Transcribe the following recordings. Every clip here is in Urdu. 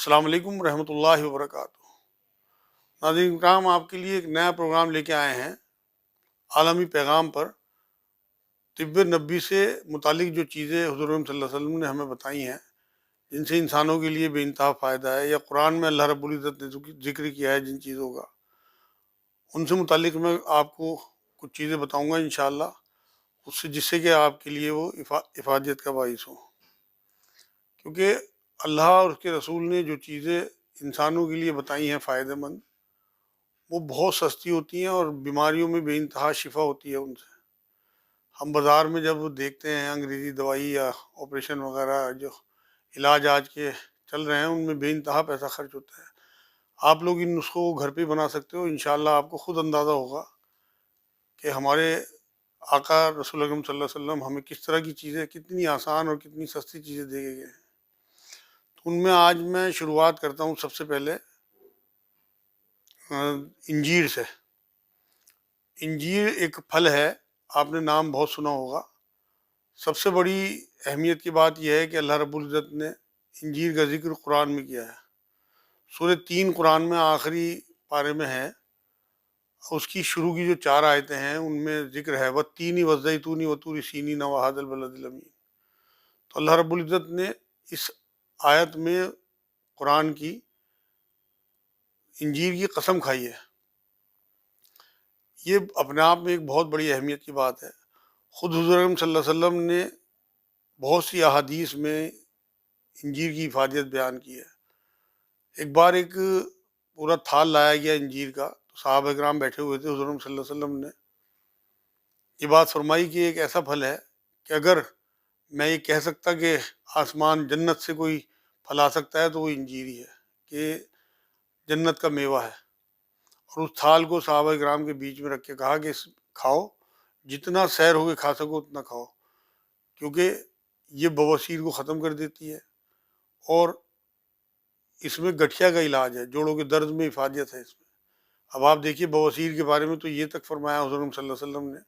السلام علیکم ورحمۃ اللہ وبرکاتہ۔ ناظرین کرام، آپ کے لیے ایک نیا پروگرام لے کے آئے ہیں۔ عالمی پیغام پر طب نبی سے متعلق جو چیزیں حضور صلی اللہ علیہ وسلم نے ہمیں بتائی ہیں، جن سے انسانوں کے لیے بے انتہا فائدہ ہے، یا قرآن میں اللہ رب العزت نے ذکر کیا ہے جن چیزوں کا، ان سے متعلق میں آپ کو کچھ چیزیں بتاؤں گا انشاءاللہ، جس سے کہ آپ کے لیے وہ افادیت کا باعث ہو۔ کیونکہ اللہ اور اس کے رسول نے جو چیزیں انسانوں کے لیے بتائی ہیں فائدہ مند، وہ بہت سستی ہوتی ہیں اور بیماریوں میں بے انتہا شفا ہوتی ہے ان سے۔ ہم بازار میں جب دیکھتے ہیں انگریزی دوائی یا آپریشن وغیرہ جو علاج آج کے چل رہے ہیں، ان میں بے انتہا پیسہ خرچ ہوتا ہے۔ آپ لوگ ان نسخوں کو گھر پہ بنا سکتے ہو، انشاءاللہ آپ کو خود اندازہ ہوگا کہ ہمارے آقا رسول اکرم صلی اللہ علیہ وسلم ہمیں کس طرح کی چیزیں، کتنی آسان اور کتنی سستی چیزیں دے گئے ہیں۔ تو ان میں آج میں شروعات کرتا ہوں سب سے پہلے انجیر سے۔ انجیر ایک پھل ہے، آپ نے نام بہت سنا ہوگا۔ سب سے بڑی اہمیت کی بات یہ ہے کہ اللہ رب العزت نے انجیر کا ذکر قرآن میں کیا ہے۔ سورہ 3 قرآن میں آخری پارے میں ہے، اس کی شروع کی جو 4 آیتیں ہیں ان میں ذکر ہے وَالتِّینِ وَالزَّیتُونِ وَطُورِ سِینِینَ وَھَٰذَا الْبَلَدِ الْأَمِینِ۔ تو اللہ رب العزت نے اس آیت میں قرآن کی انجیر کی قسم کھائی ہے۔ یہ اپنے آپ میں ایک بہت بڑی اہمیت کی بات ہے۔ خود حضور اکرم صلی اللہ علیہ وسلم نے بہت سی احادیث میں انجیر کی افادیت بیان کی ہے۔ ایک بار ایک پورا تھال لایا گیا انجیر کا، تو صحابہ کرام بیٹھے ہوئے تھے، حضور اکرم صلی اللہ علیہ وسلم نے یہ بات فرمائی کہ ایک ایسا پھل ہے کہ اگر میں یہ کہہ سکتا کہ آسمان جنت سے کوئی پھل آ سکتا ہے تو وہ انجیر ہی ہے، کہ جنت کا میوہ ہے۔ اور اس تھال کو صحابہ کرام کے بیچ میں رکھ کے کہا کہ کھاؤ، جتنا سیر ہو کے کھا سکو اتنا کھاؤ، کیونکہ یہ بواسیر کو ختم کر دیتی ہے، اور اس میں گٹھیا کا علاج ہے، جوڑوں کے درد میں افادیت ہے اس میں۔ اب آپ دیکھیے بواسیر کے بارے میں تو یہ تک فرمایا حضور صلی اللہ علیہ وسلم نے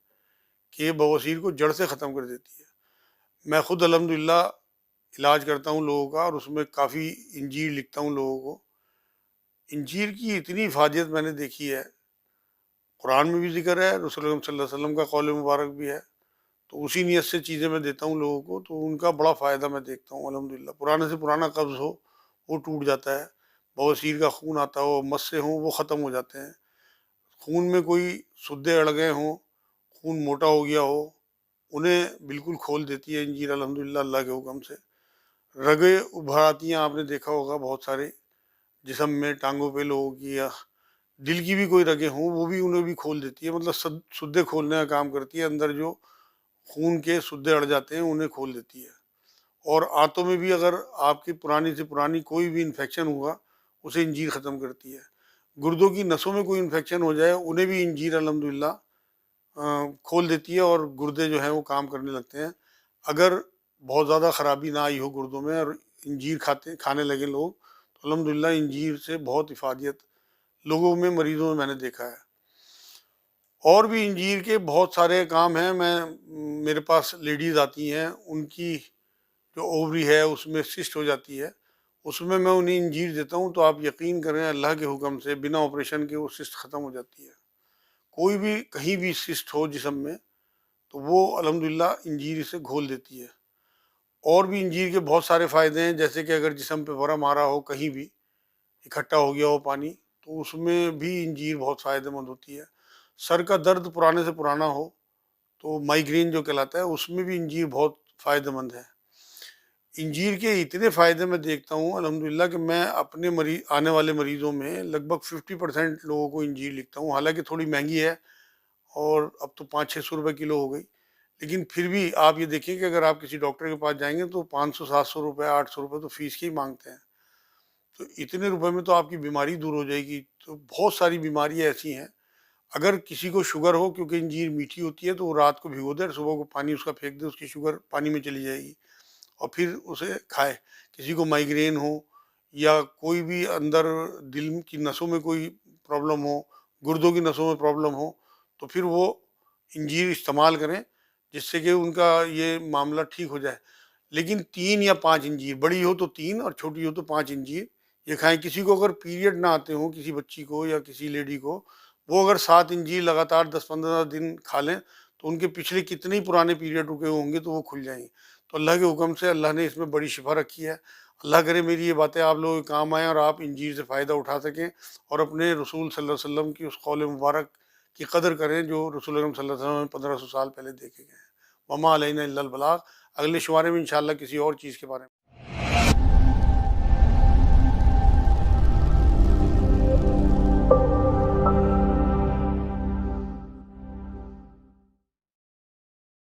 کہ یہ بواسیر کو جڑ سے ختم کر دیتی ہے۔ میں خود الحمدللہ علاج کرتا ہوں لوگوں کا، اور اس میں کافی انجیر لکھتا ہوں لوگوں کو۔ انجیر کی اتنی افادیت میں نے دیکھی ہے، قرآن میں بھی ذکر ہے، رسول اللہ صلی اللہ علیہ وسلم کا قول مبارک بھی ہے، تو اسی نیت سے چیزیں میں دیتا ہوں لوگوں کو، تو ان کا بڑا فائدہ میں دیکھتا ہوں الحمدللہ۔ پرانے سے پرانا قبض ہو وہ ٹوٹ جاتا ہے، بواسیر کا خون آتا ہو، مس سے ہوں وہ ختم ہو جاتے ہیں، خون میں کوئی سدے اڑ گئے ہوں، خون موٹا ہو گیا ہو، انہیں بالکل کھول دیتی ہے انجیر الحمدللہ اللہ کے حکم سے۔ رگیں ابھر آتی ہیں، آپ نے دیکھا ہوگا بہت سارے جسم میں، ٹانگوں پہ لوگوں کی، یا دل کی بھی کوئی رگیں ہوں وہ بھی انہیں بھی کھول دیتی ہے، مطلب سدے کھولنے کا کام کرتی ہے، اندر جو خون کے سدے اڑ جاتے ہیں انہیں کھول دیتی ہے۔ اور آنتوں میں بھی اگر آپ کی پرانی سے پرانی کوئی بھی انفیکشن ہوگا اسے انجیر ختم کرتی ہے۔ گردوں کی نسوں میں کوئی انفیکشن ہو جائے انہیں بھی انجیر الحمدللہ کھول دیتی ہے، اور گردے جو ہیں وہ کام کرنے لگتے ہیں۔ اگر بہت زیادہ خرابی نہ آئی ہو گردوں میں اور انجیر کھانے لگے لوگ، تو الحمدللہ انجیر سے بہت افادیت لوگوں میں، مریضوں میں نے دیکھا ہے۔ اور بھی انجیر کے بہت سارے کام ہیں۔ میرے پاس لیڈیز آتی ہیں، ان کی جو اووری ہے اس میں سسٹ ہو جاتی ہے، اس میں انہیں انجیر دیتا ہوں، تو آپ یقین کریں اللہ کے حکم سے بنا آپریشن کے وہ سسٹ ختم ہو جاتی ہے۔ کوئی بھی کہیں بھی سسٹ ہو جسم میں تو وہ الحمدللہ انجیر اسے گھول دیتی ہے۔ اور بھی انجیر کے بہت سارے فائدے ہیں، جیسے کہ اگر جسم پہ ورم آ رہا ہو، کہیں بھی اکٹھا ہو گیا ہو پانی، تو اس میں بھی انجیر بہت فائدہ مند ہوتی ہے۔ سر کا درد پرانے سے پرانا ہو تو مائیگرین جو کہلاتا ہے، اس میں بھی انجیر بہت فائدہ مند ہے۔ انجیر کے اتنے فائدے میں دیکھتا ہوں الحمدللہ کہ میں اپنے آنے والے مریضوں میں لگ بھگ 50% لوگوں کو انجیر لکھتا ہوں، حالانکہ تھوڑی مہنگی ہے اور اب تو 500-600 روپے کلو ہو گئی، لیکن پھر بھی آپ یہ دیکھیں کہ اگر آپ کسی ڈاکٹر کے پاس جائیں گے تو 500-700 روپے 800 روپے تو فیس کے ہی مانگتے ہیں۔ تو اتنے روپے میں تو آپ کی بیماری دور ہو جائے گی۔ تو بہت ساری بیماریاں ایسی ہیں، اگر کسی کو شوگر ہو، کیونکہ انجیر میٹھی ہوتی ہے، تو وہ رات کو بھگو دے، صبح کو پانی اس کا پھینک دے، اس کی شوگر پانی میں چلی جائے گی، اور پھر اسے کھائے۔ کسی کو مائیگرین ہو، یا کوئی بھی اندر دل کی نسوں میں کوئی پرابلم ہو، گردوں کی نسوں میں پرابلم ہو، تو پھر وہ انجیر استعمال کریں، جس سے کہ ان کا یہ معاملہ ٹھیک ہو جائے۔ لیکن 3 یا 5 انجیر، بڑی ہو تو 3 اور چھوٹی ہو تو 5 انجیر یہ کھائیں۔ کسی کو اگر پیریڈ نہ آتے ہوں، کسی بچی کو یا کسی لیڈی کو، وہ اگر 7 انجیر لگاتار 10-15 دن کھا لیں تو ان کے پچھلے کتنے ہی پرانے پیریڈ رکے ہوں گے تو وہ کھل جائیں گے۔ تو اللہ کے حکم سے اللہ نے اس میں بڑی شفا رکھی ہے۔ اللہ کرے میری یہ باتیں آپ لوگوں کے کام آئیں اور آپ انجیر سے فائدہ اٹھا سکیں اور اپنے رسول صلی اللہ علیہ وسلم کی اس قول مبارک کی قدر کریں جو رسول اکرم صلی اللہ علیہ وسلم نے 1500 سال پہلے دیکھے گئے ہیں۔ وما علینا الا البلاغ۔ اگلے شمارے میں انشاءاللہ کسی اور چیز کے بارے میں